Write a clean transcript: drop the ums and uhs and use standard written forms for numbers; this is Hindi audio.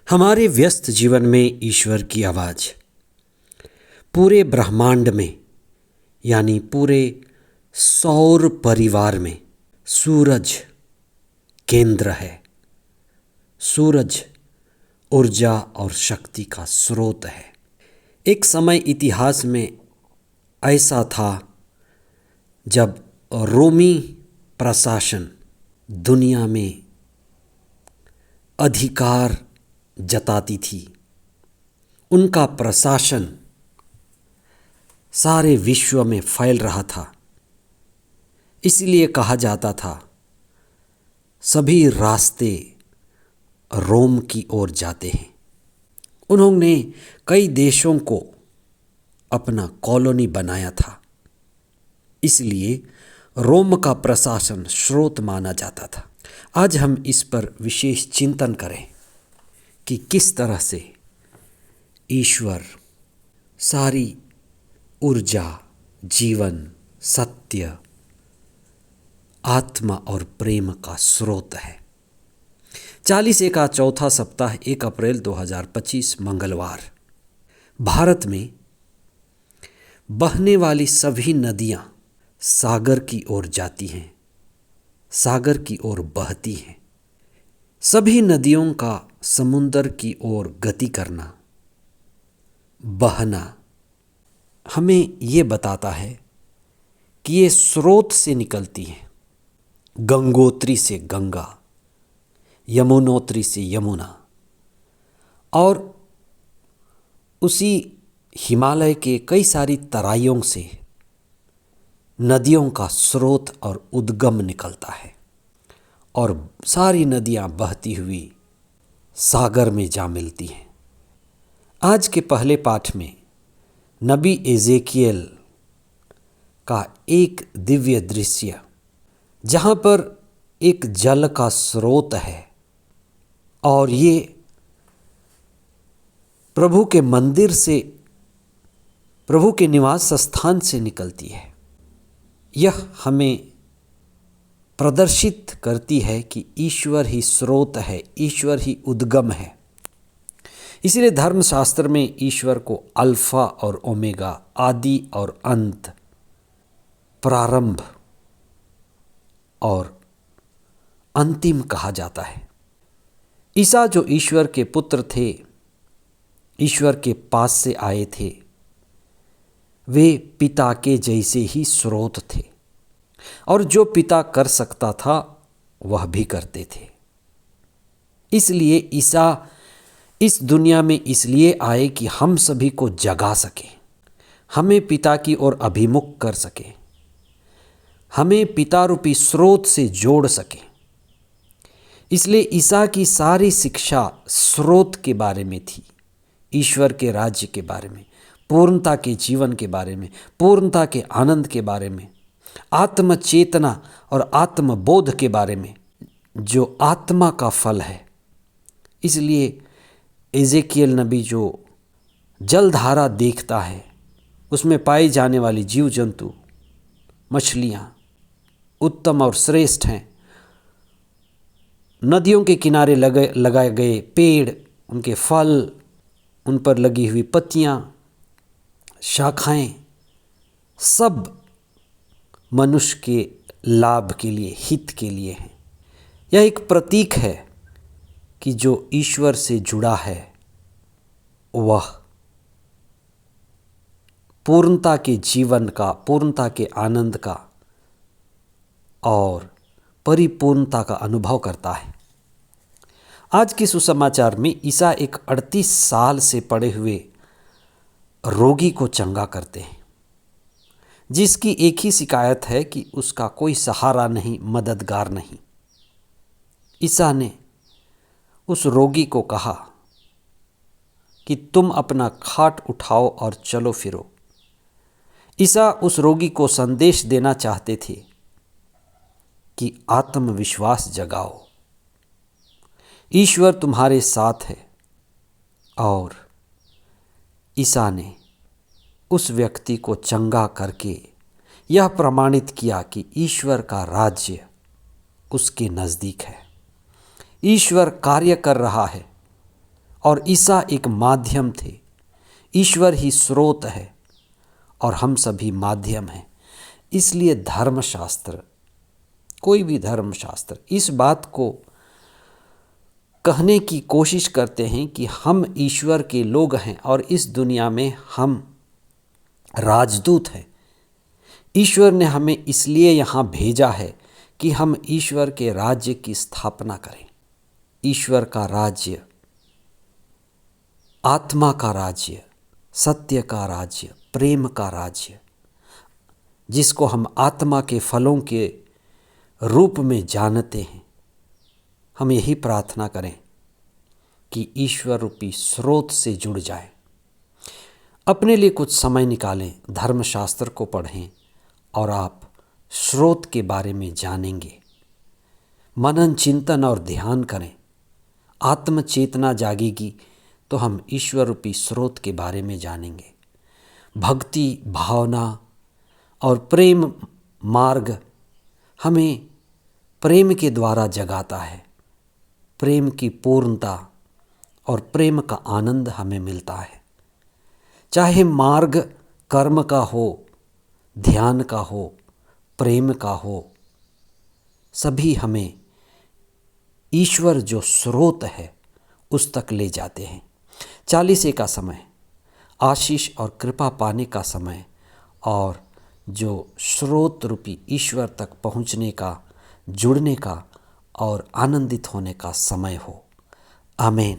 हमारे व्यस्त जीवन में ईश्वर की आवाज़ पूरे ब्रह्मांड में यानी पूरे सौर परिवार में सूरज केंद्र है। सूरज ऊर्जा और शक्ति का स्रोत है। एक समय इतिहास में ऐसा था जब रोमी प्रशासन दुनिया में अधिकार जताती थी। उनका प्रशासन सारे विश्व में फैल रहा था। इसलिए कहा जाता था सभी रास्ते रोम की ओर जाते हैं। उन्होंने कई देशों को अपना कॉलोनी बनाया था। इसलिए रोम का प्रशासन स्रोत माना जाता था। आज हम इस पर विशेष चिंतन करें कि किस तरह से ईश्वर सारी ऊर्जा, जीवन, सत्य, आत्मा और प्रेम का स्रोत है। 40 का चौथा सप्ताह 1 अप्रैल 2025 मंगलवार। भारत में बहने वाली सभी नदियां सागर की ओर जाती हैं, सागर की ओर बहती हैं। सभी नदियों का समुंदर की ओर गति करना, बहना हमें ये बताता है कि ये स्रोत से निकलती हैं। गंगोत्री से गंगा, यमुनोत्री से यमुना और उसी हिमालय के कई सारी तराइयों से नदियों का स्रोत और उद्गम निकलता है और सारी नदियां बहती हुई सागर में जा मिलती हैं। आज के पहले पाठ में नबी एजेकियल का एक दिव्य दृश्य, जहाँ पर एक जल का स्रोत है और ये प्रभु के मंदिर से, प्रभु के निवास स्थान से निकलती है। यह हमें प्रदर्शित करती है कि ईश्वर ही स्रोत है, ईश्वर ही उद्गम है। इसलिए धर्मशास्त्र में ईश्वर को अल्फा और ओमेगा, आदि और अंत, प्रारंभ और अंतिम कहा जाता है। ईसा जो ईश्वर के पुत्र थे, ईश्वर के पास से आए थे, वे पिता के जैसे ही स्रोत थे और जो पिता कर सकता था वह भी करते थे। इसलिए ईसा इस दुनिया में इसलिए आए कि हम सभी को जगा सके, हमें पिता की ओर अभिमुख कर सके, हमें पिता रूपी स्रोत से जोड़ सके। इसलिए ईसा की सारी शिक्षा स्रोत के बारे में थी, ईश्वर के राज्य के बारे में, पूर्णता के जीवन के बारे में, पूर्णता के आनंद के बारे में, आत्म चेतना और आत्मबोध के बारे में, जो आत्मा का फल है। इसलिए एजेकियल नबी जो जलधारा देखता है, उसमें पाई जाने वाली जीव जंतु, मछलियाँ उत्तम और श्रेष्ठ हैं। नदियों के किनारे लगाए गए पेड़, उनके फल, उन पर लगी हुई पत्तियाँ, शाखाएं, सब मनुष्य के लाभ के लिए, हित के लिए हैं। यह एक प्रतीक है कि जो ईश्वर से जुड़ा है वह पूर्णता के जीवन का, पूर्णता के आनंद का और परिपूर्णता का अनुभव करता है। आज के सुसमाचार में ईसा एक 38 साल से पड़े हुए रोगी को चंगा करते हैं, जिसकी एक ही शिकायत है कि उसका कोई सहारा नहीं, मददगार नहीं। ईसा ने उस रोगी को कहा कि तुम अपना खाट उठाओ और चलो फिरो। ईसा उस रोगी को संदेश देना चाहते थे कि आत्मविश्वास जगाओ, ईश्वर तुम्हारे साथ है। और ईसा ने उस व्यक्ति को चंगा करके यह प्रमाणित किया कि ईश्वर का राज्य उसके नज़दीक है, ईश्वर कार्य कर रहा है और ईसा एक माध्यम थे। ईश्वर ही स्रोत है और हम सभी माध्यम हैं। इसलिए धर्मशास्त्र, कोई भी धर्मशास्त्र इस बात को कहने की कोशिश करते हैं कि हम ईश्वर के लोग हैं और इस दुनिया में हम राजदूत हैं। ईश्वर ने हमें इसलिए यहाँ भेजा है कि हम ईश्वर के राज्य की स्थापना करें। ईश्वर का राज्य, आत्मा का राज्य, सत्य का राज्य, प्रेम का राज्य, जिसको हम आत्मा के फलों के रूप में जानते हैं। हम यही प्रार्थना करें कि ईश्वर रूपी स्रोत से जुड़ जाए। अपने लिए कुछ समय निकालें, धर्मशास्त्र को पढ़ें और आप स्रोत के बारे में जानेंगे। मनन, चिंतन और ध्यान करें। आत्म चेतना जागेगी तो हम ईश्वर रूपी स्रोत के बारे में जानेंगे। भक्ति, भावना और प्रेम मार्ग हमें प्रेम के द्वारा जगाता है। प्रेम की पूर्णता और प्रेम का आनंद हमें मिलता है। चाहे मार्ग कर्म का हो, ध्यान का हो, प्रेम का हो, सभी हमें ईश्वर जो स्रोत है उस तक ले जाते हैं। 40 का समय आशीष और कृपा पाने का समय और जो स्रोत रूपी ईश्वर तक पहुँचने का, जुड़ने का और आनंदित होने का समय हो। आमीन।